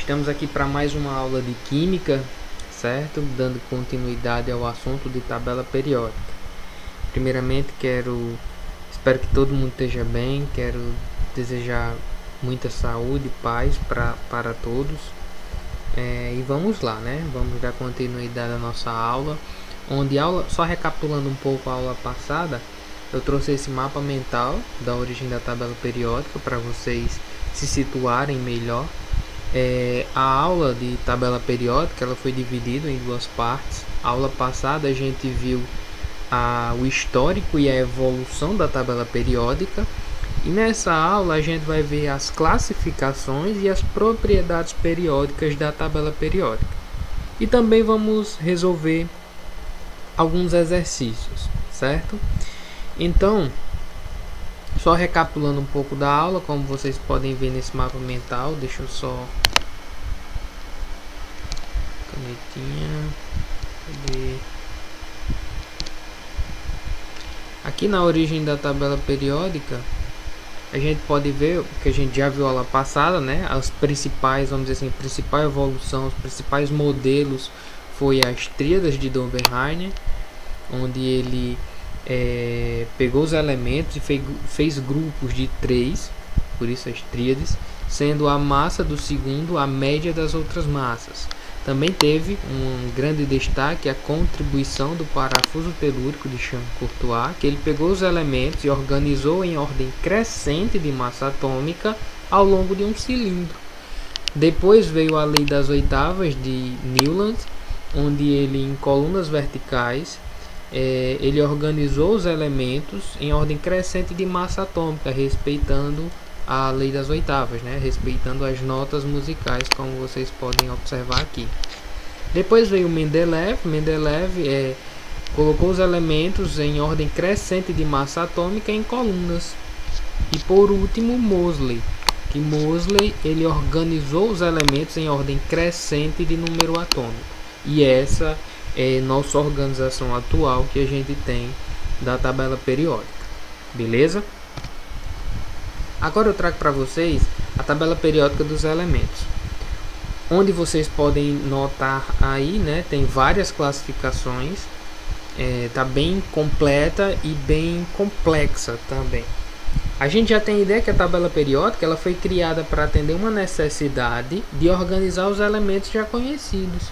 Estamos aqui para mais uma aula de Química, certo? Dando continuidade ao assunto de tabela periódica. Primeiramente espero que todo mundo esteja bem, quero desejar muita saúde e paz para todos. E vamos lá, né? Vamos dar continuidade à nossa aula, só recapitulando um pouco a aula passada, eu trouxe esse mapa mental da origem da tabela periódica para vocês se situarem melhor. A aula de tabela periódica ela foi dividida em duas partes. A aula passada a gente viu o histórico e a evolução da tabela periódica, e nessa aula a gente vai ver as classificações e as propriedades periódicas da tabela periódica, e também vamos resolver alguns exercícios, certo? Então, só recapitulando um pouco da aula, como vocês podem ver nesse mapa mental, deixa eu só canetinha. Cadê? Aqui na origem da tabela periódica, a gente pode ver o que a gente já viu na aula passada, né? As principais, vamos dizer assim, principal evolução, os principais modelos foi as tríades de Dobereiner, onde ele pegou os elementos e fez grupos de 3, por isso as tríades, sendo a massa do segundo a média das outras massas. Também teve um grande destaque a contribuição do parafuso telúrico de Champ-Courtois, que ele pegou os elementos e organizou em ordem crescente de massa atômica ao longo de um cilindro. Depois veio a lei das oitavas de Newland, onde ele, em colunas verticais, ele organizou os elementos em ordem crescente de massa atômica, respeitando a lei das oitavas, né? Respeitando as notas musicais, como vocês podem observar aqui. Depois veio Mendeleev. Mendeleev colocou os elementos em ordem crescente de massa atômica em colunas. E por último Moseley, ele organizou os elementos em ordem crescente de número atômico. E essa é nossa organização atual que a gente tem da tabela periódica, beleza? Agora eu trago para vocês a tabela periódica dos elementos, onde vocês podem notar aí, né, tem várias classificações, tá bem completa e bem complexa também. A gente já tem ideia que a tabela periódica ela foi criada para atender uma necessidade de organizar os elementos já conhecidos.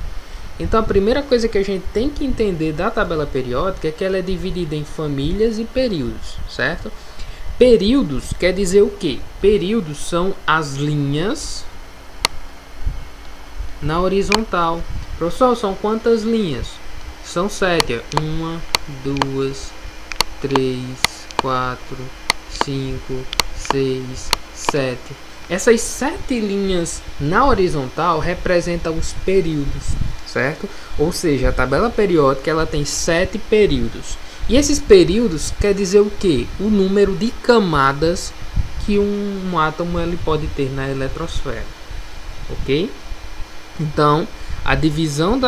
Então a primeira coisa que a gente tem que entender da tabela periódica é que ela é dividida em famílias e períodos, certo? Períodos quer dizer o quê? Períodos são as linhas na horizontal. Professor, são quantas linhas? São 7. 1, 2, 3, 4, 5, 6, 7. Essas 7 linhas na horizontal representam os períodos, certo? Ou seja, a tabela periódica ela tem 7 períodos. E esses períodos quer dizer o que? O número de camadas que um átomo ele pode ter na eletrosfera, ok? Então, a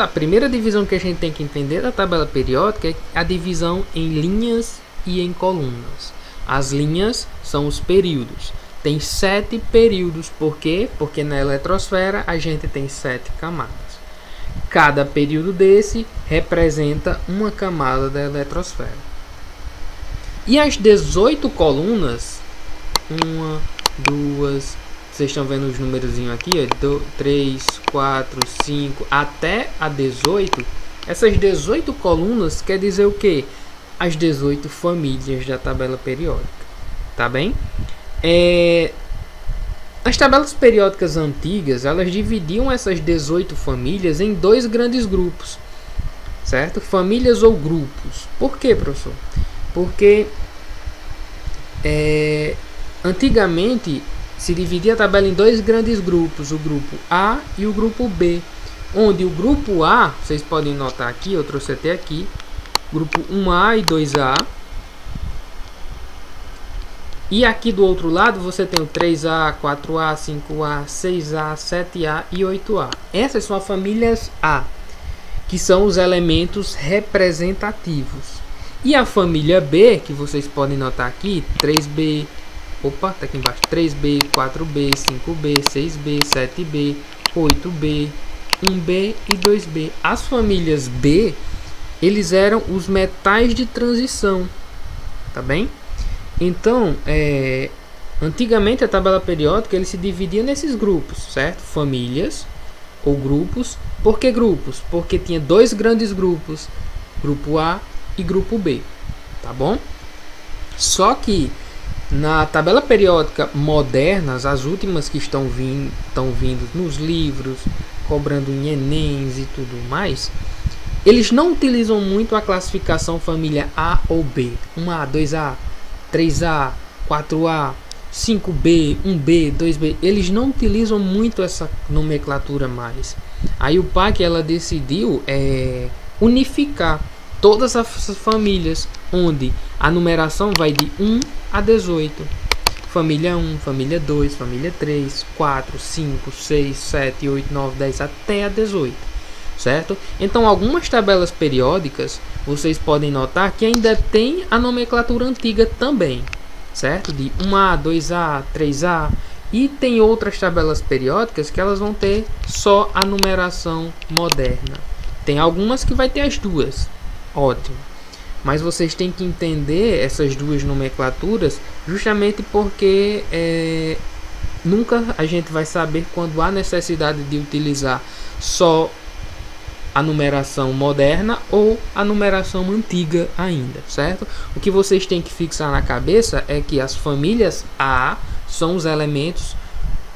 primeira divisão que a gente tem que entender da tabela periódica é a divisão em linhas e em colunas. As linhas são os períodos. Tem 7 períodos. Por quê? Porque na eletrosfera a gente tem 7 camadas. Cada período desse representa uma camada da eletrosfera. E as 18 colunas, 1, 2, vocês estão vendo os númerozinhos aqui, 3, 4, 5, até a 18. Essas 18 colunas quer dizer o que? As 18 famílias da tabela periódica. Tá bem? As tabelas periódicas antigas, elas dividiam essas 18 famílias em 2 grandes grupos, certo? Famílias ou grupos. Por quê, professor? Porque antigamente se dividia a tabela em 2 grandes grupos, o grupo A e o grupo B, onde o grupo A, vocês podem notar aqui, eu trouxe até aqui, grupo 1A e 2A, e aqui do outro lado você tem o 3A, 4A, 5A, 6A, 7A e 8A. Essas são as famílias A, que são os elementos representativos. E a família B, que vocês podem notar aqui, 3B, tá aqui embaixo, 3B, 4B, 5B, 6B, 7B, 8B, 1B e 2B. As famílias B, eles eram os metais de transição, tá bem? Então, antigamente a tabela periódica ele se dividia nesses grupos, certo? Famílias ou grupos. Por que grupos? Porque tinha dois grandes grupos, grupo A e grupo B, tá bom? Só que na tabela periódica modernas, as últimas que estão vindo nos livros, cobrando em Enems e tudo mais, eles não utilizam muito a classificação família A ou B. 1A, 2A, 3A, 4A, 5B, 1B, 2B. Eles não utilizam muito essa nomenclatura mais. Aí o PAC ela decidiu unificar todas as famílias, onde a numeração vai de 1 a 18. Família 1, família 2, família 3, 4, 5, 6, 7, 8, 9, 10 até a 18. Certo? Então algumas tabelas periódicas vocês podem notar que ainda tem a nomenclatura antiga também, certo? De 1A, 2A, 3A, e tem outras tabelas periódicas que elas vão ter só a numeração moderna. Tem algumas que vai ter as duas, ótimo, mas vocês têm que entender essas duas nomenclaturas justamente porque nunca a gente vai saber quando há necessidade de utilizar só a numeração moderna ou a numeração antiga ainda, certo? O que vocês têm que fixar na cabeça é que as famílias A são os elementos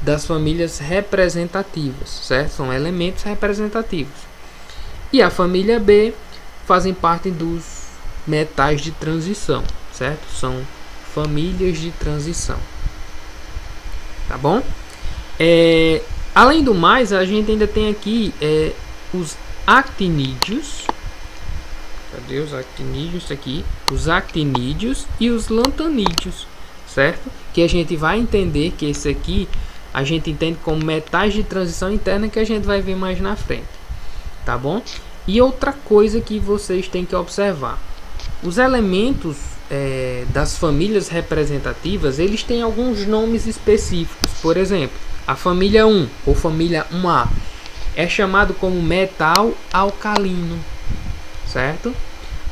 das famílias representativas, certo? São elementos representativos. E a família B fazem parte dos metais de transição, certo? São famílias de transição, tá bom? Além do mais, a gente ainda tem aqui os actinídeos. Cadê os actinídeos aqui? Os actinídeos e os lantanídeos, certo? Que a gente vai entender que esse aqui a gente entende como metais de transição interna, que a gente vai ver mais na frente, tá bom? E outra coisa que vocês têm que observar: os elementos das famílias representativas, eles têm alguns nomes específicos. Por exemplo, a família 1 ou família 1A é chamado como metal alcalino, certo?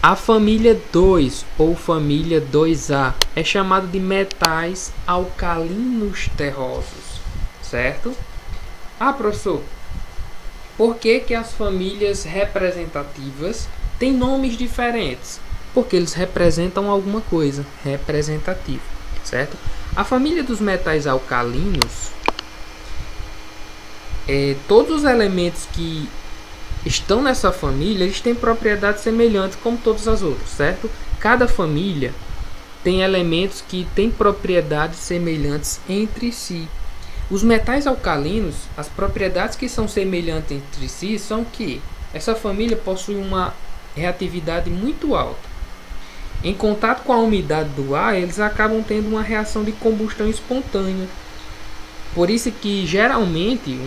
A família 2 ou família 2A é chamado de metais alcalinos terrosos, certo? Ah, professor, por que que as famílias representativas têm nomes diferentes? Porque eles representam alguma coisa, representativo, certo? A família dos metais alcalinos, todos os elementos que estão nessa família, eles têm propriedades semelhantes como todas as outras, certo? Cada família tem elementos que têm propriedades semelhantes entre si. Os metais alcalinos, as propriedades que são semelhantes entre si são que essa família possui uma reatividade muito alta. Em contato com a umidade do ar, eles acabam tendo uma reação de combustão espontânea. Por isso que geralmente,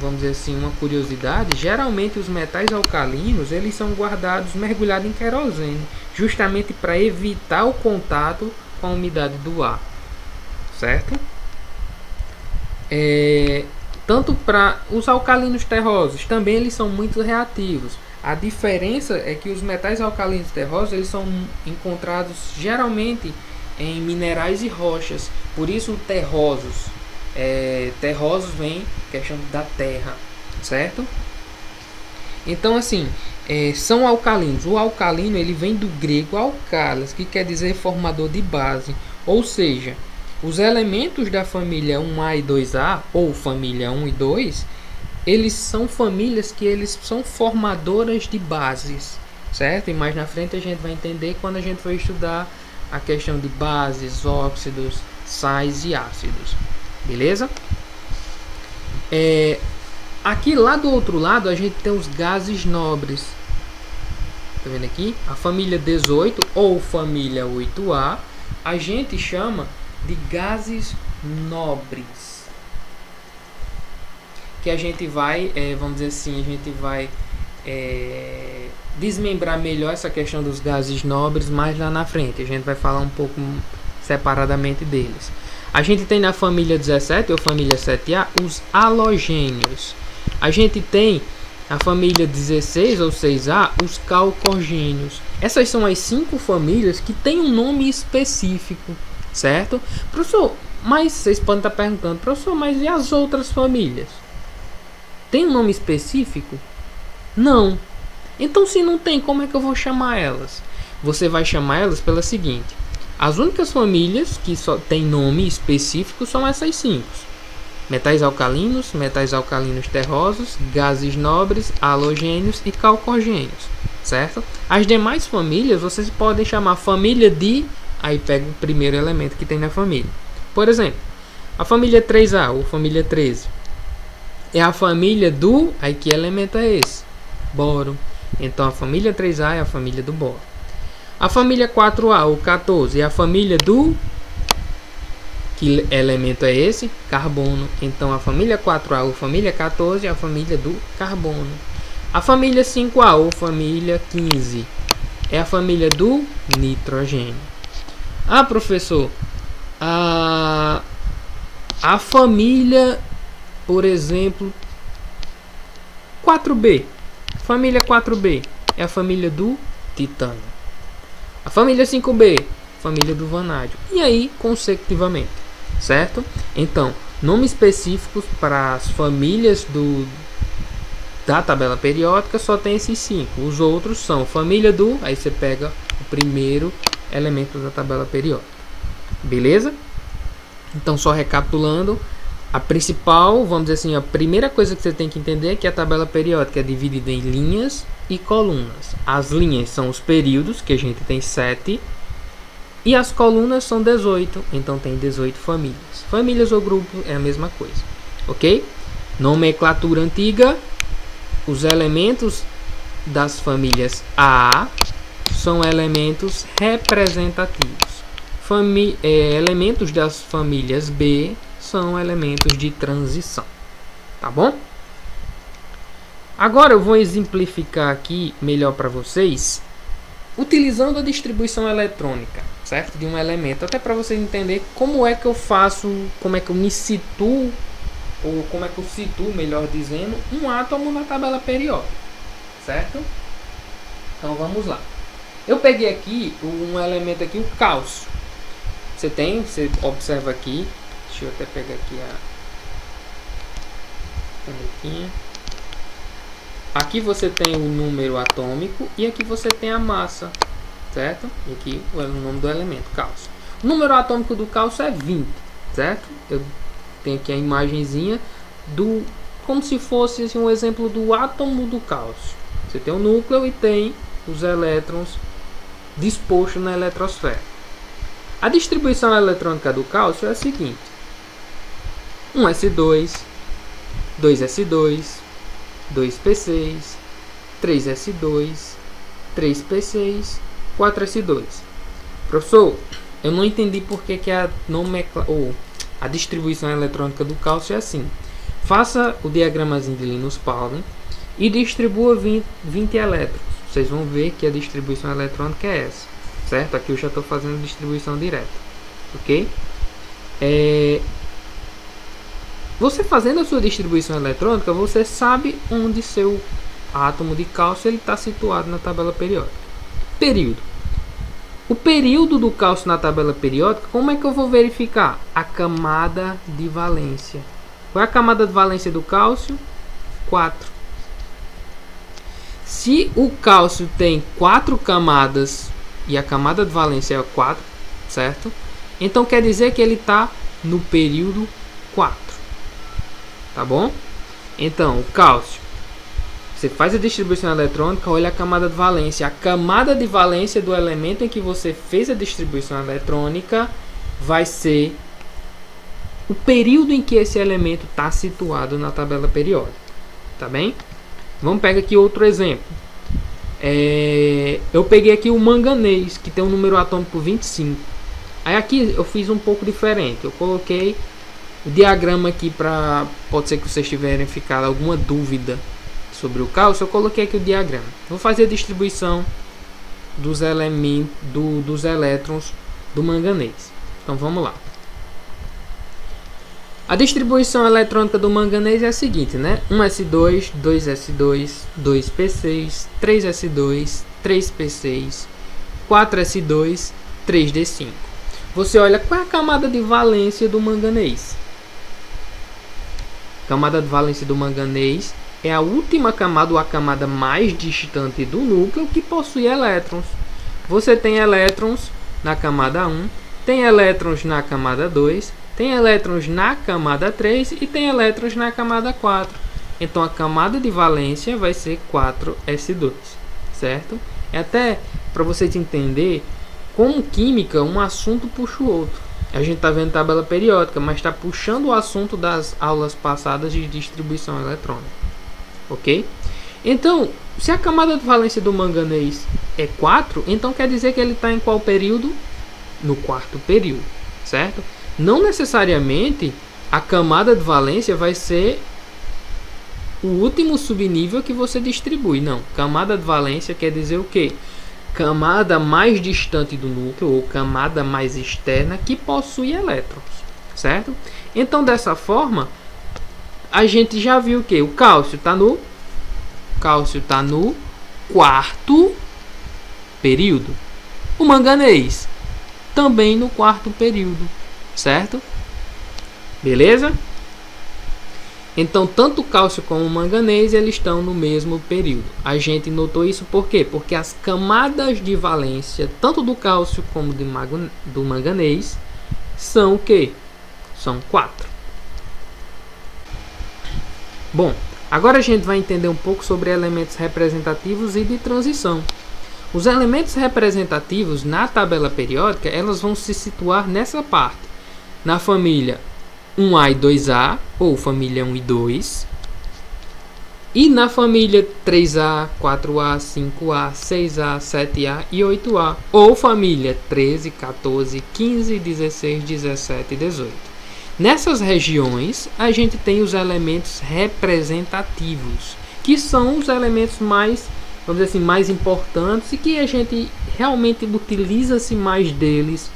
vamos dizer assim, uma curiosidade, geralmente os metais alcalinos eles são guardados mergulhados em querosene, justamente para evitar o contato com a umidade do ar, certo? Tanto para os alcalinos terrosos, também eles são muito reativos. A diferença é que os metais alcalinos terrosos eles são encontrados geralmente em minerais e rochas, por isso terrosos. Terrosos vem questão da terra, certo? Então assim, são alcalinos. O alcalino ele vem do grego alcalis, que quer dizer formador de base, ou seja, os elementos da família 1A e 2A, ou família 1 e 2, eles são famílias que eles são formadoras de bases, certo? E mais na frente a gente vai entender quando a gente for estudar a questão de bases, óxidos, sais e ácidos, beleza? Aqui lá do outro lado a gente tem os gases nobres, tá vendo aqui? A família 18 ou família 8A a gente chama de gases nobres, que a gente vai, vamos dizer assim, a gente vai desmembrar melhor essa questão dos gases nobres mais lá na frente. A gente vai falar um pouco separadamente deles. A gente tem na família 17 ou família 7A os halogênios. A gente tem na família 16 ou 6A os calcogênios. Essas são as 5 famílias que têm um nome específico, certo? Professor, mas vocês podem estar perguntando, professor, mas e as outras famílias? Tem um nome específico? Não. Então, se não tem, como é que eu vou chamar elas? Você vai chamar elas pela seguinte: as únicas famílias que só tem nome específico são essas 5: metais alcalinos terrosos, gases nobres, halogênios e calcogênios, certo? As demais famílias vocês podem chamar família de, aí pega o primeiro elemento que tem na família. Por exemplo, a família 3A ou família 13 é a família do, aí que elemento é esse? Boro. Então a família 3A é a família do boro. A família 4A ou 14 é a família do, que elemento é esse? Carbono. Então a família 4A ou família 14 é a família do carbono. A família 5A ou família 15 é a família do nitrogênio. Ah, professor, a família, por exemplo, 4B. Família 4B é a família do titânio. A família 5B, família do vanádio. E aí, consecutivamente, certo? Então, nomes específicos para as famílias da tabela periódica só tem esses 5. Os outros são família do, aí você pega o primeiro elemento da tabela periódica. Beleza? Então, só recapitulando, a principal, vamos dizer assim, a primeira coisa que você tem que entender é que a tabela periódica é dividida em linhas e colunas. As linhas são os períodos, que a gente tem 7, e as colunas são 18, então tem 18 famílias. Famílias ou grupos é a mesma coisa, ok? Nomenclatura antiga: os elementos das famílias A são elementos representativos. Elementos das famílias B são elementos de transição, tá bom? Agora eu vou exemplificar aqui melhor para vocês, utilizando a distribuição eletrônica, certo? De um elemento, até para vocês entenderem como é que eu faço, como é que eu me situo, ou como é que eu situo, melhor dizendo, um átomo na tabela periódica, certo? Então vamos lá. Eu peguei aqui um elemento aqui, o cálcio. Você observa aqui, deixa eu até pegar aqui a canetinha. Aqui você tem o número atômico e aqui você tem a massa, certo? E aqui o nome do elemento, cálcio. O número atômico do cálcio é 20, certo? Eu tenho aqui a imagenzinha do, como se fosse assim, um exemplo do átomo do cálcio. Você tem o núcleo e tem os elétrons dispostos na eletrosfera. A distribuição eletrônica do cálcio é a seguinte: 1s2, 2s2, 2p6, 3s2, 3p6, 4s2. Professor, eu não entendi por que a distribuição eletrônica do cálcio é assim. Faça o diagramazinho de Linus Pauling e distribua 20 elétrons. Vocês vão ver que a distribuição eletrônica é essa, certo? Aqui eu já estou fazendo distribuição direta, ok? Você fazendo a sua distribuição eletrônica, você sabe onde seu átomo de cálcio está situado na tabela periódica. Período. O período do cálcio na tabela periódica, como é que eu vou verificar? A camada de valência. Qual é a camada de valência do cálcio? 4. Se o cálcio tem 4 camadas e a camada de valência é 4, certo? Então quer dizer que ele está no período 4. Tá bom? Então, o cálcio, você faz a distribuição eletrônica, olha a camada de valência. A camada de valência do elemento em que você fez a distribuição eletrônica vai ser o período em que esse elemento está situado na tabela periódica. Tá bem? Vamos pegar aqui outro exemplo. Eu peguei aqui o manganês, que tem um número atômico 25. Aí aqui eu fiz um pouco diferente. Eu coloquei o diagrama aqui para, pode ser que vocês tiverem ficado alguma dúvida sobre o cálcio. Eu coloquei aqui o diagrama. Vou fazer a distribuição dos elementos dos elétrons do manganês. Então vamos lá. A distribuição eletrônica do manganês é a seguinte, né? 1s2, 2s2, 2p6, 3s2, 3p6, 4s2, 3d5. Você olha qual é a camada de valência do manganês. A camada de valência do manganês é a última camada, ou a camada mais distante do núcleo, que possui elétrons. Você tem elétrons na camada 1, tem elétrons na camada 2, tem elétrons na camada 3 e tem elétrons na camada 4. Então a camada de valência vai ser 4s2, certo? É até para vocês entenderem, como química, um assunto puxa o outro. A gente está vendo tabela periódica, mas está puxando o assunto das aulas passadas de distribuição eletrônica. Ok? Então, se a camada de valência do manganês é 4, então quer dizer que ele está em qual período? No quarto período, certo? Não necessariamente a camada de valência vai ser o último subnível que você distribui. Não, camada de valência quer dizer o quê? Camada mais distante do núcleo, ou camada mais externa, que possui elétrons, certo? Então, dessa forma, a gente já viu que o cálcio está no quarto período. O manganês também no quarto período, certo? Beleza? Então, tanto o cálcio como o manganês, eles estão no mesmo período. A gente notou isso por quê? Porque as camadas de valência, tanto do cálcio como do manganês, são o quê? São 4. Bom, agora a gente vai entender um pouco sobre elementos representativos e de transição. Os elementos representativos na tabela periódica, elas vão se situar nessa parte, na família 1A e 2A, ou família 1 e 2, e na família 3A, 4A, 5A, 6A, 7A e 8A, ou família 13, 14, 15, 16, 17 e 18. Nessas regiões, a gente tem os elementos representativos, que são os elementos mais, vamos dizer assim, mais importantes e que a gente realmente utiliza-se mais deles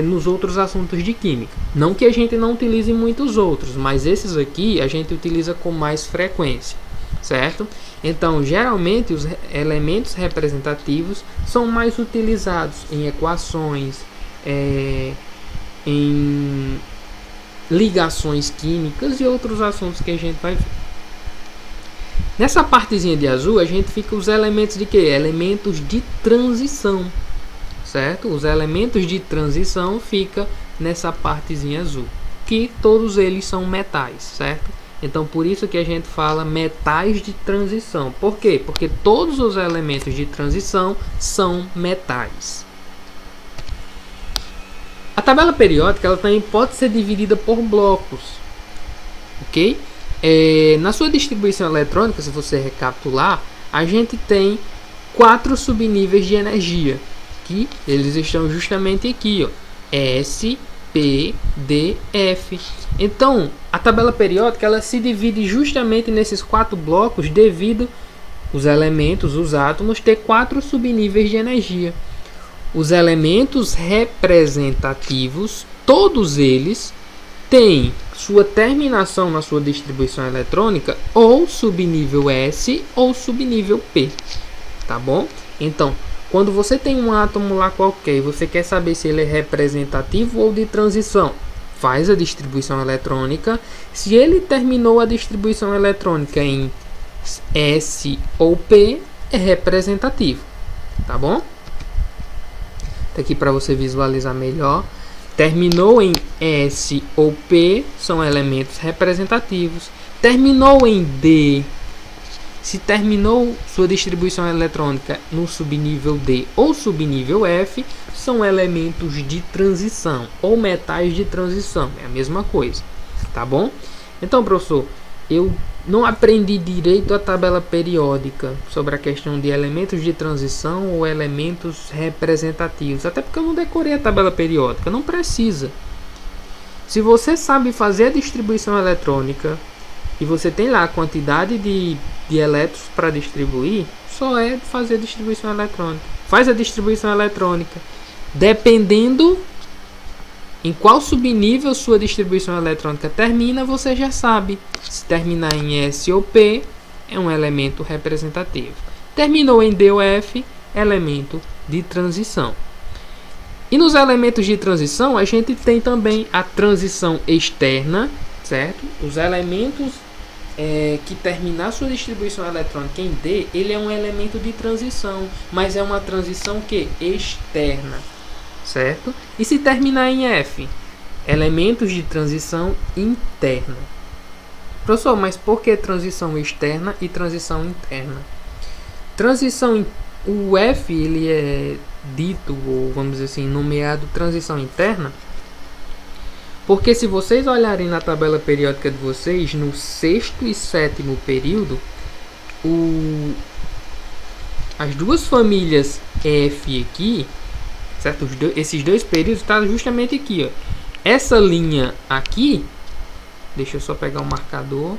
nos outros assuntos de química. Não que a gente não utilize muitos outros, mas esses aqui a gente utiliza com mais frequência, certo? Então, geralmente, os elementos representativos são mais utilizados em equações, em ligações químicas e outros assuntos que a gente vai ver. Nessa partezinha de azul, a gente fica os elementos de quê? Elementos de transição, certo? Os elementos de transição fica nessa partezinha azul, que todos eles são metais, certo? Então, por isso que a gente fala metais de transição. Por quê? Porque todos os elementos de transição são metais. A tabela periódica ela também pode ser dividida por blocos, ok? Na sua distribuição eletrônica, se você recapitular, a gente tem 4 subníveis de energia, que eles estão justamente aqui, ó, S, P, D, F. Então, a tabela periódica ela se divide justamente nesses 4 blocos devido os elementos, os átomos, ter 4 subníveis de energia. Os elementos representativos, todos eles têm sua terminação na sua distribuição eletrônica ou subnível S ou subnível P, tá bom? Então, quando você tem um átomo lá qualquer e você quer saber se ele é representativo ou de transição, faz a distribuição eletrônica. Se ele terminou a distribuição eletrônica em S ou P, é representativo, tá bom? Tá aqui para você visualizar melhor. Terminou em S ou P, são elementos representativos. Terminou em D, se terminou sua distribuição eletrônica no subnível D ou subnível F, são elementos de transição ou metais de transição, é a mesma coisa, tá bom? Então, professor, eu não aprendi direito a tabela periódica sobre a questão de elementos de transição ou elementos representativos, até porque eu não decorei a tabela periódica, não precisa. Se você sabe fazer a distribuição eletrônica e você tem lá a quantidade de elétrons para distribuir, só é fazer a distribuição eletrônica. Faz a distribuição eletrônica. Dependendo em qual subnível sua distribuição eletrônica termina, você já sabe. Se terminar em S ou P, é um elemento representativo. Terminou em D ou F, elemento de transição. E nos elementos de transição, a gente tem também a transição externa, certo? Os elementos que terminar sua distribuição eletrônica em D, ele é um elemento de transição, mas é uma transição que externa, certo? E se terminar em F, elementos de transição interna. Professor, mas por que transição externa e transição interna? O F, ele é dito, ou vamos dizer assim, nomeado transição interna, porque se vocês olharem na tabela periódica de vocês, no 6º e 7º período, as duas famílias F aqui, certo? Esses dois períodos estão justamente aqui, ó. Essa linha aqui, deixa eu só pegar o marcador.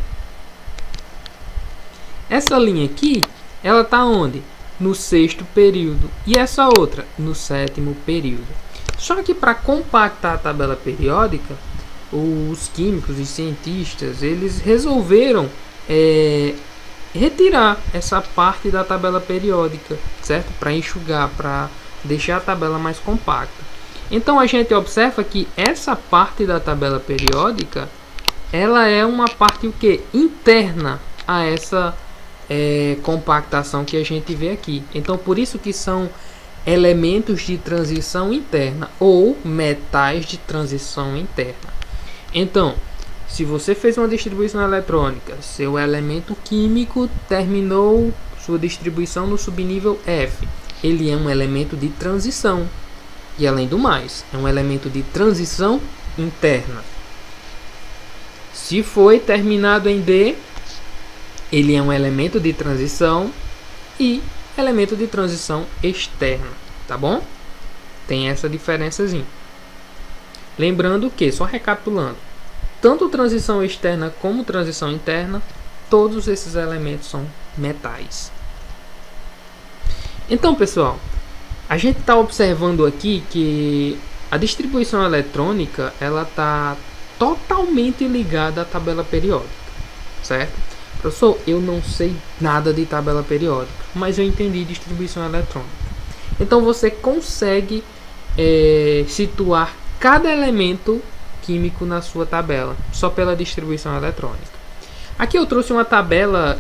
Essa linha aqui, ela está onde? No 6º período. E essa outra, no 7º período. Só que para compactar a tabela periódica, os químicos e cientistas, eles resolveram retirar essa parte da tabela periódica, certo? Para enxugar, para deixar a tabela mais compacta. Então a gente observa que essa parte da tabela periódica, ela é uma parte o que? Interna a essa compactação que a gente vê aqui. Então por isso que são elementos de transição interna ou metais de transição interna. Então, se você fez uma distribuição eletrônica, seu elemento químico terminou sua distribuição no subnível F, ele é um elemento de transição. E além do mais, é um elemento de transição interna. Se foi terminado em D, ele é um elemento de transição e elemento de transição externa, tá bom? Tem essa diferençazinha. Lembrando que, só recapitulando, tanto transição externa como transição interna, todos esses elementos são metais. Então, pessoal, a gente está observando aqui que a distribuição eletrônica, ela está totalmente ligada à tabela periódica, certo? Professor, eu não sei nada de tabela periódica, mas eu entendi distribuição eletrônica. Então você consegue situar cada elemento químico na sua tabela, só pela distribuição eletrônica. Aqui eu trouxe uma tabela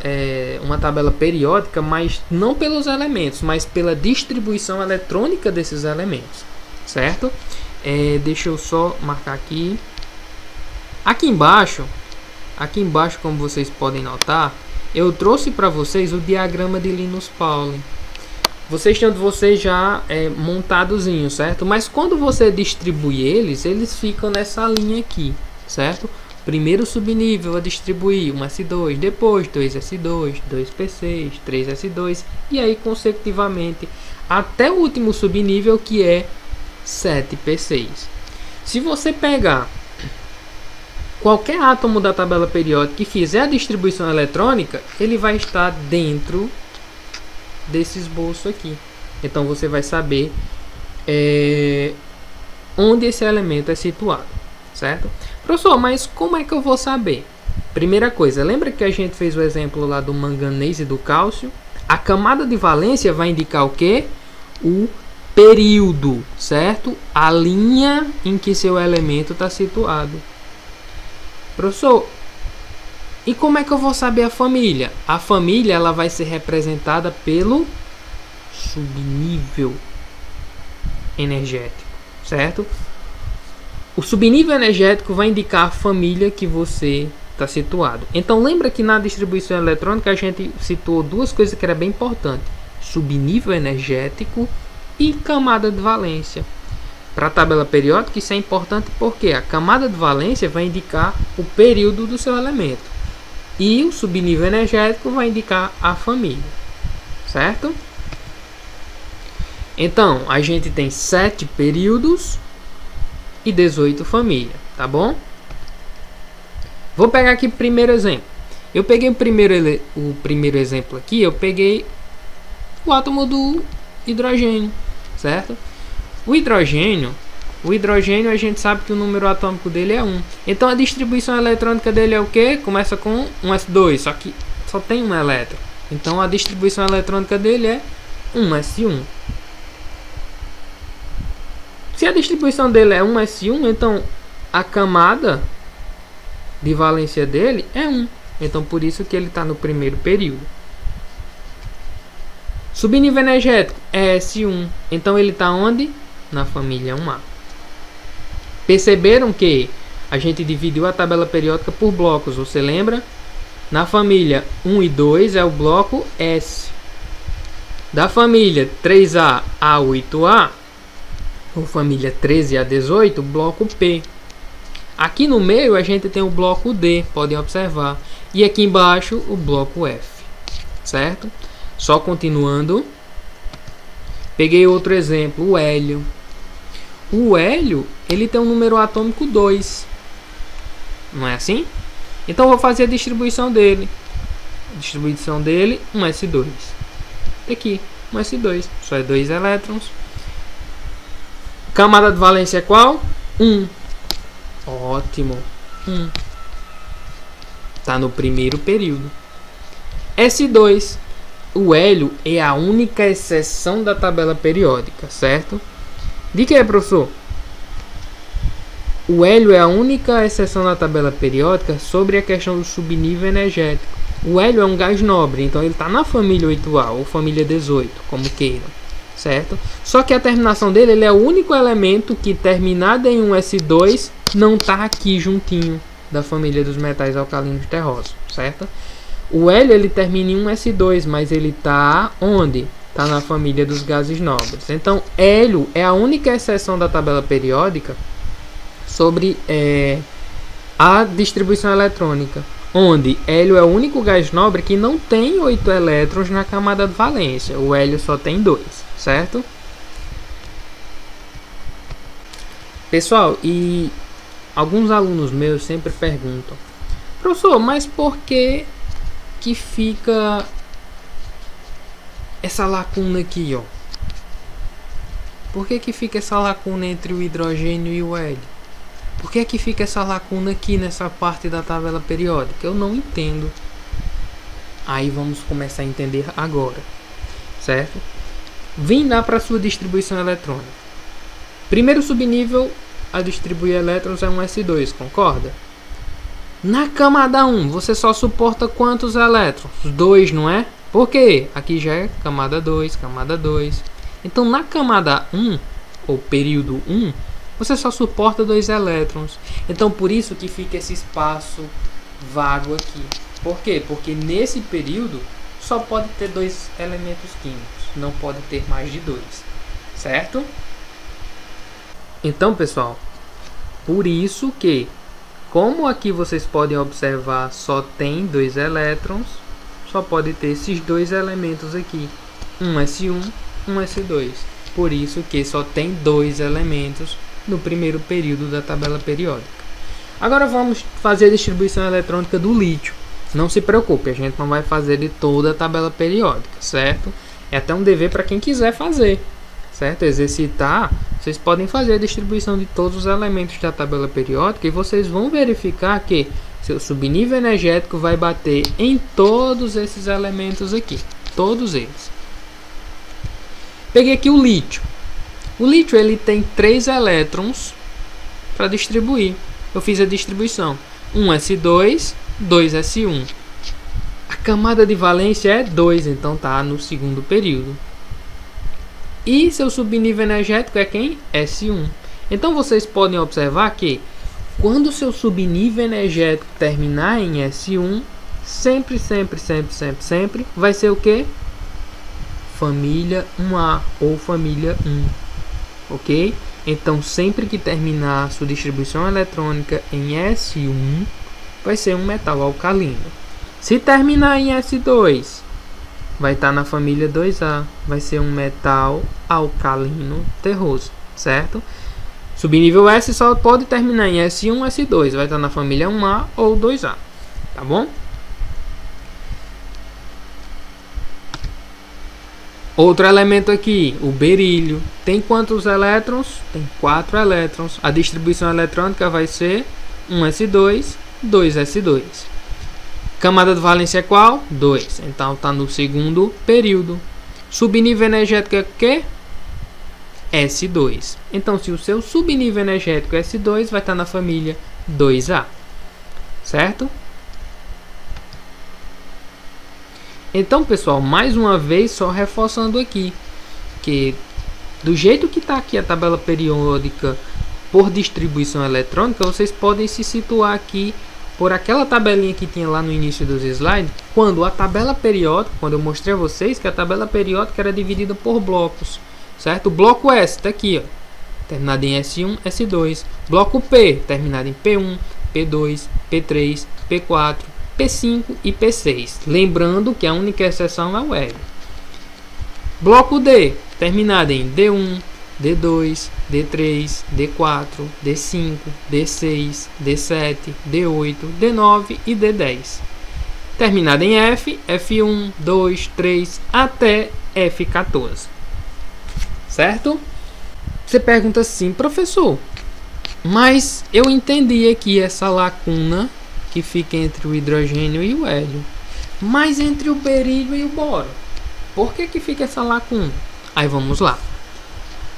periódica, mas não pelos elementos, mas pela distribuição eletrônica desses elementos, certo? Deixa eu só marcar aqui. Aqui embaixo, como vocês podem notar, eu trouxe para vocês o diagrama de Linus Pauling. Vocês têm de vocês já montadozinho, certo? Mas quando você distribui eles ficam nessa linha aqui, certo? Primeiro subnível a distribuir 1s2, depois 2s2, 2p6, 3s2 e aí consecutivamente até o último subnível, que é 7p6. Se você pegar qualquer átomo da tabela periódica e fizer a distribuição eletrônica, ele vai estar dentro desse esboço aqui. Então você vai saber onde esse elemento é situado, certo? Professor, mas como é que eu vou saber? Primeira coisa, lembra que a gente fez o exemplo lá do manganês e do cálcio? A camada de valência vai indicar o quê? O período, certo? A linha em que seu elemento está situado. Professor, e como é que eu vou saber a família? A família, ela vai ser representada pelo subnível energético, certo? O subnível energético vai indicar a família que você está situado. Então lembra que na distribuição eletrônica a gente citou duas coisas que era bem importante: subnível energético e camada de valência. Para a tabela periódica isso é importante porque a camada de valência vai indicar o período do seu elemento e o subnível energético vai indicar a família, certo? Então a gente tem 7 períodos e 18 famílias, tá bom? Vou pegar aqui o primeiro exemplo. Eu peguei o primeiro exemplo aqui, eu peguei o átomo do hidrogênio, certo? O hidrogênio, O hidrogênio a gente sabe que o número atômico dele é 1. Então a distribuição eletrônica dele é o que? Começa com um S2, só que só tem um elétron. Então a distribuição eletrônica dele é 1s1. Se a distribuição dele é 1s1, então a camada de valência dele é 1. Então por isso que ele está no primeiro período. Subnível energético é S1. Então ele está onde? Na família 1A. Perceberam que a gente dividiu a tabela periódica por blocos, você lembra? Na família 1 e 2 é o bloco S. Da família 3A a 8A, ou família 13 a 18, o bloco P. Aqui no meio a gente tem o bloco D, podem observar. E aqui embaixo o bloco F, certo? Só continuando. Peguei outro exemplo, o hélio. O hélio, ele tem um número atômico 2. Não é assim? Então, eu vou fazer a distribuição dele. A distribuição dele, 1s2. Aqui, 1s2. Só é 2 elétrons. Camada de valência é qual? 1. Ótimo. 1. Está no primeiro período. S2. O hélio é a única exceção da tabela periódica, certo? De que, professor? O hélio é a única exceção da tabela periódica sobre a questão do subnível energético. O hélio é um gás nobre, então ele está na família 8A ou família 18, como queiram, certo? Só que a terminação dele, ele é o único elemento que, terminado em um S2, não está aqui juntinho da família dos metais alcalinos terrosos, certo? O hélio ele termina em um S2, mas ele está onde? Está na família dos gases nobres. Então, hélio é a única exceção da tabela periódica sobre a distribuição eletrônica, onde hélio é o único gás nobre que não tem 8 elétrons na camada de valência. O hélio só tem 2, certo? Pessoal, e alguns alunos meus sempre perguntam: professor, mas por que fica essa lacuna aqui, ó? Por que fica essa lacuna entre o hidrogênio e o hélio? Por que fica essa lacuna aqui nessa parte da tabela periódica? Eu não entendo. Aí vamos começar a entender agora, certo? Vim lá para a sua distribuição eletrônica. Primeiro subnível a distribuir elétrons é um S2, concorda? Na camada 1, você só suporta quantos elétrons? 2, não é? Por quê? Aqui já é camada 2, camada 2. Então, na camada 1, ou período 1, você só suporta 2 elétrons. Então, por isso que fica esse espaço vago aqui. Por quê? Porque nesse período só pode ter 2 elementos químicos. Não pode ter mais de 2. Certo? Então, pessoal, por isso que, como aqui vocês podem observar, só tem 2 elétrons, só pode ter esses 2 elementos aqui, um S1, um S2. Por isso que só tem 2 elementos no primeiro período da tabela periódica. Agora vamos fazer a distribuição eletrônica do lítio. Não se preocupe, a gente não vai fazer de toda a tabela periódica, certo? É até um dever para quem quiser fazer, certo? Exercitar, vocês podem fazer a distribuição de todos os elementos da tabela periódica e vocês vão verificar que seu subnível energético vai bater em todos esses elementos aqui, todos eles. Peguei aqui o lítio. O lítio ele tem 3 elétrons para distribuir. Eu fiz a distribuição. 1s2, 2s1. A camada de valência é 2, então tá no segundo período. E seu subnível energético é quem? S1. Então vocês podem observar que quando seu subnível energético terminar em S1, sempre vai ser o que? Família 1A ou família 1. Ok? Então, sempre que terminar a sua distribuição eletrônica em S1, vai ser um metal alcalino. Se terminar em S2, vai estar na família 2A, vai ser um metal alcalino terroso, certo? Subnível S só pode terminar em S1, S2, vai estar na família 1A ou 2A, tá bom? Outro elemento aqui, o berílio. Tem quantos elétrons? Tem 4 elétrons. A distribuição eletrônica vai ser 1s2, 2s2. Camada de valência é qual? 2. Então está no segundo período. Subnível energético é o quê? S2. Então, se o seu subnível energético é S2, vai estar na família 2A. Certo? Então, pessoal, mais uma vez, só reforçando aqui, que do jeito que está aqui a tabela periódica por distribuição eletrônica, vocês podem se situar aqui por aquela tabelinha que tinha lá no início dos slides, quando a tabela periódica, quando eu mostrei a vocês que a tabela periódica era dividida por blocos, certo? O bloco S está aqui, ó, terminado em S1, S2. Bloco P, terminado em P1, P2, P3, P4, P5 e P6. Lembrando que a única exceção é o hélio. Bloco D, terminado em D1, D2, D3, D4, D5, D6, D7, D8, D9 e D10. Terminado em F, F1, 2, 3 até F14. Certo? Você pergunta assim, professor, mas eu entendi aqui essa lacuna que fica entre o hidrogênio e o hélio, mas entre o berílio e o boro, por que fica essa lacuna? Aí vamos lá.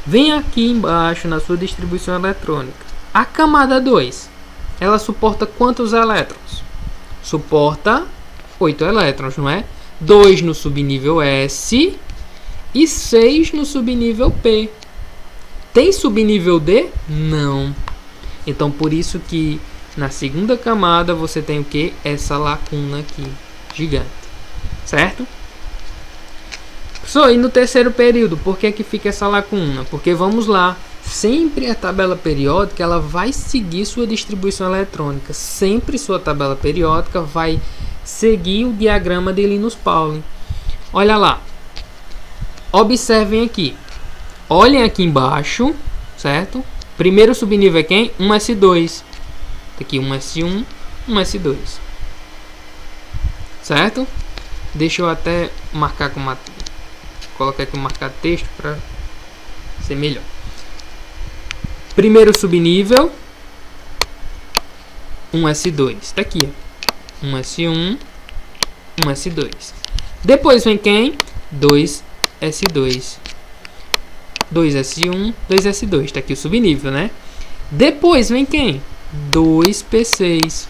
Vem aqui embaixo na sua distribuição eletrônica. A camada 2, ela suporta quantos elétrons? Suporta 8 elétrons, não é? 2 no subnível S e 6 no subnível P. Tem subnível D? Não. Então, por isso que na segunda camada você tem o que? Essa lacuna aqui, gigante. Certo? E no terceiro período, por que fica essa lacuna? Porque vamos lá, sempre a tabela periódica ela vai seguir sua distribuição eletrônica. Sempre sua tabela periódica vai seguir o diagrama de Linus Pauling. Olha lá. Observem aqui. Olhem aqui embaixo, certo? Primeiro subnível é quem? 1s2. Aqui 1s1, 1s2. Certo? Deixa eu até marcar com uma... Colocar aqui marcar texto para ser melhor. Primeiro subnível 1s2. Está aqui, ó. 1s1, 1s2. Depois vem quem? 2s2. 2s1, 2s2. Está aqui o subnível, né? Depois vem quem? 2p6.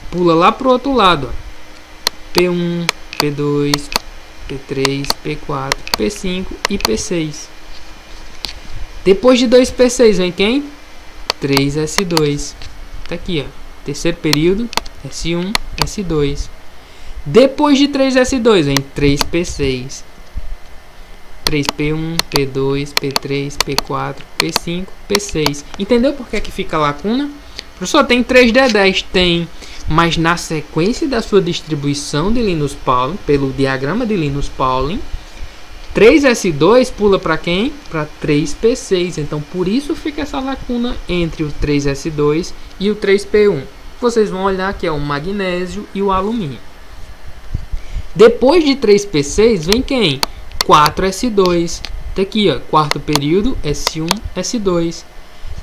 Pula lá pro outro lado, ó. P1, P2, P3, P4, P5 e P6. Depois de 2p6 vem quem? 3s2. Tá aqui, ó. Terceiro período, S1, S2. Depois de 3s2 vem 3p6. 3p1, P2, P3, P4, P5, P6. Entendeu por que fica lacuna? Professor, tem 3D10? Tem. Mas na sequência da sua distribuição de Linus Pauling, pelo diagrama de Linus Pauling, 3s2 pula para quem? Para 3p6. Então, por isso fica essa lacuna entre o 3s2 e o 3p1. Vocês vão olhar que é o magnésio e o alumínio. Depois de 3p6, vem quem? 4s2. Tá aqui, ó, quarto período, S1, S2.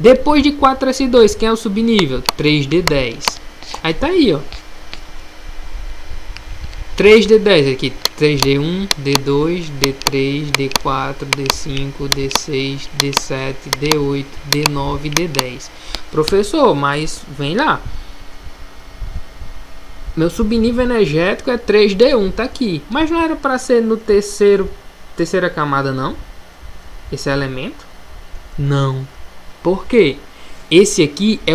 Depois de 4s2, quem é o subnível? 3d10. Aí tá aí, ó. 3d10 aqui. 3d1, d2, d3, d4, d5, d6, d7, d8, d9, d10. Professor, mas vem lá. Meu subnível energético é 3d1, tá aqui. Mas não era para ser no terceira camada, não? Esse elemento? Não. Por quê? Esse aqui é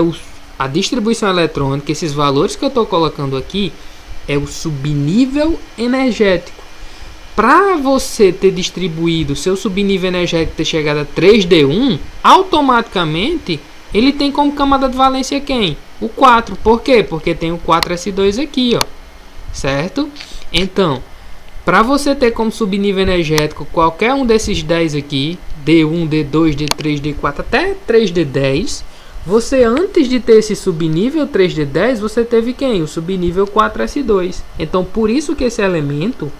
a distribuição eletrônica, esses valores que eu estou colocando aqui, é o subnível energético. Para você ter distribuído seu subnível energético ter chegado a 3d1, automaticamente ele tem como camada de valência quem? O 4. Por quê? Porque tem o 4s2 aqui, ó. Certo? Então, para você ter como subnível energético qualquer um desses 10 aqui, D1, D2, D3, D4, até 3D10, você antes de ter esse subnível 3D10, você teve quem? O subnível 4s2. Então, por isso que esse elemento,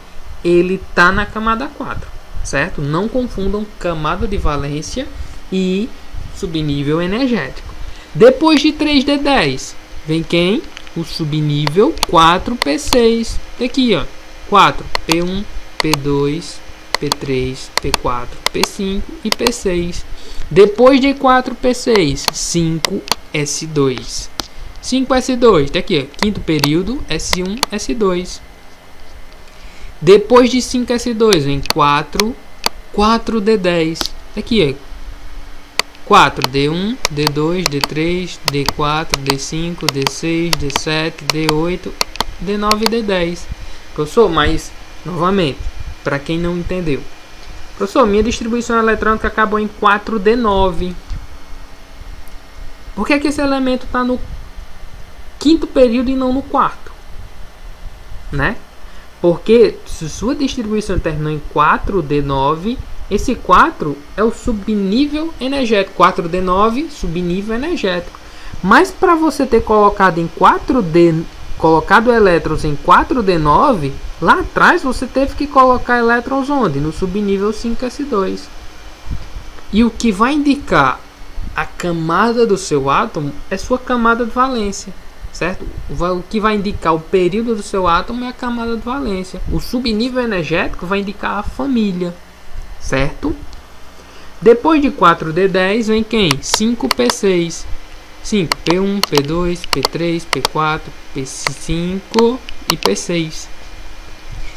ele tá na camada 4. certo? Não confundam camada de valência e subnível energético. Depois de 3D10, vem quem? O subnível 4P6. Aqui, ó, 4, P1, P2, P3, P4, P5 e P6. Depois de 4P6, 5S2. 5S2, tá aqui, ó, quinto período, S1, S2. Depois de 5S2, vem 4D10. Aqui, ó, 4, D1, D2, D3, D4, D5, D6, D7, D8, D9 e D10. Professor, mas, novamente, para quem não entendeu. Professor, minha distribuição eletrônica acabou em 4D9. Por que esse elemento está no quinto período e não no quarto? Né? Porque se sua distribuição terminou em 4D9, esse 4 é o subnível energético. 4D9, subnível energético. Mas para você ter colocado em 4D, colocado elétrons em 4D9, lá atrás você teve que colocar elétrons onde? No subnível 5S2. E o que vai indicar a camada do seu átomo é sua camada de valência. Certo? O que vai indicar o período do seu átomo é a camada de valência. O subnível energético vai indicar a família. Certo? Depois de 4D10 vem quem? 5P6. 5, P1, P2, P3, P4, P5 e P6.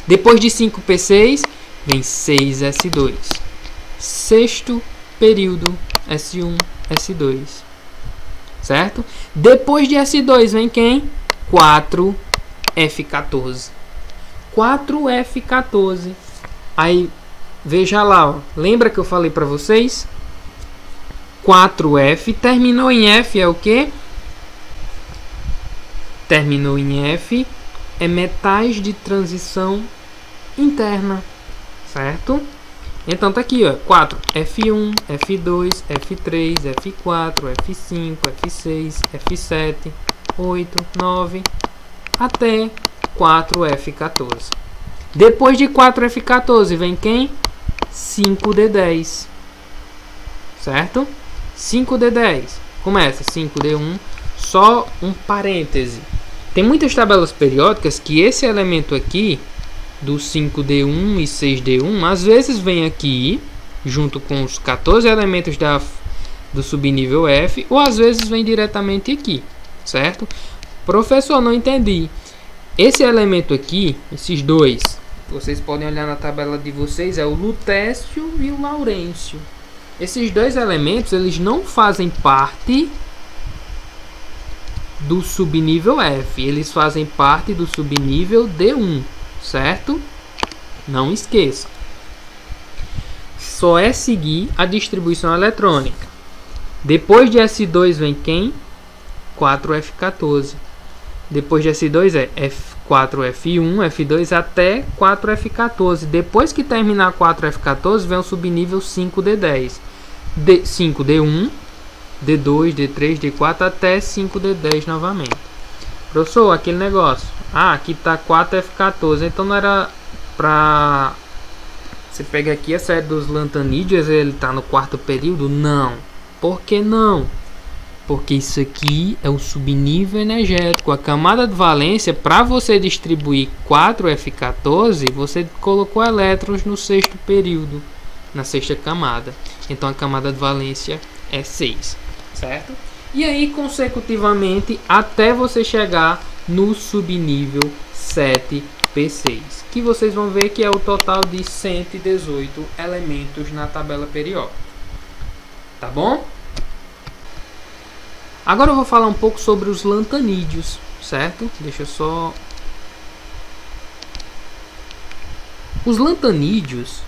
Depois de 5P6 vem 6S2. Sexto período, S1, S2. Certo? Depois de S2 vem quem? 4F14. 4F14. Aí, veja lá, ó. Lembra que eu falei para vocês? 4F terminou em F é o que? Terminou em F é metais de transição interna, certo? Então tá aqui, ó, 4, F1, F2, F3, F4, F5, F6, F7, 8, 9, até 4F14. Depois de 4F14 vem quem? 5D10, certo? 5D10, começa 5D1, só um parêntese. Tem muitas tabelas periódicas que esse elemento aqui, do 5D1 e 6D1, às vezes vem aqui, junto com os 14 elementos do subnível F, ou às vezes vem diretamente aqui, certo? Professor, não entendi. Esse elemento aqui, esses dois, vocês podem olhar na tabela de vocês, é o lutécio e o laurêncio. Esses dois elementos, eles não fazem parte do subnível F, eles fazem parte do subnível D1. Certo? Não esqueça. Só é seguir a distribuição eletrônica. Depois de S2 vem quem? 4F14. Depois de S2 é F4F1, F2 até 4F14. Depois que terminar 4F14 vem o subnível 5D10. 5D1, D2, D3, D4 até 5D10 novamente. Professor, aquele negócio. Ah, aqui tá 4F14. Então não era pra... Você pega aqui a série dos lantanídeos, ele tá no quarto período? Não. Por que não? Porque isso aqui é o subnível energético. A camada de valência, para você distribuir 4F14, você colocou elétrons no sexto período, na sexta camada. Então a camada de valência é 6, certo? E aí, consecutivamente, até você chegar no subnível 7P6, que vocês vão ver que é o total de 118 elementos na tabela periódica. Tá bom? Agora eu vou falar um pouco sobre os lantanídeos, certo? Deixa eu só... Os lantanídeos,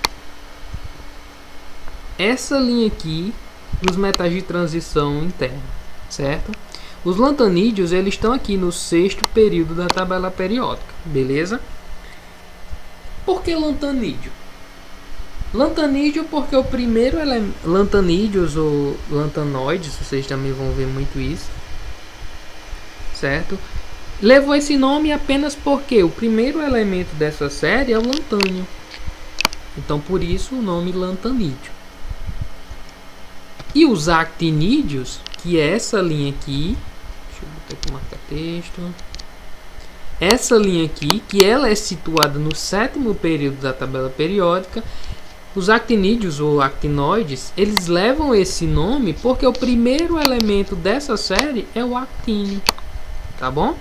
essa linha aqui dos metais de transição interna, certo? Os lantanídeos, eles estão aqui no sexto período da tabela periódica, beleza? Por que lantanídeo? Lantanídeo porque o primeiro lantanídeos ou lantanoides, vocês também vão ver muito isso, certo? Levou esse nome apenas porque o primeiro elemento dessa série é o lantânio. Então por isso o nome lantanídeo. E os actinídeos, que é essa linha aqui, deixa eu botar aqui marcar texto. Essa linha aqui, que ela é situada no 7º período da tabela periódica. Os actinídeos ou actinóides, eles levam esse nome porque o primeiro elemento dessa série é o actínio, tá bom?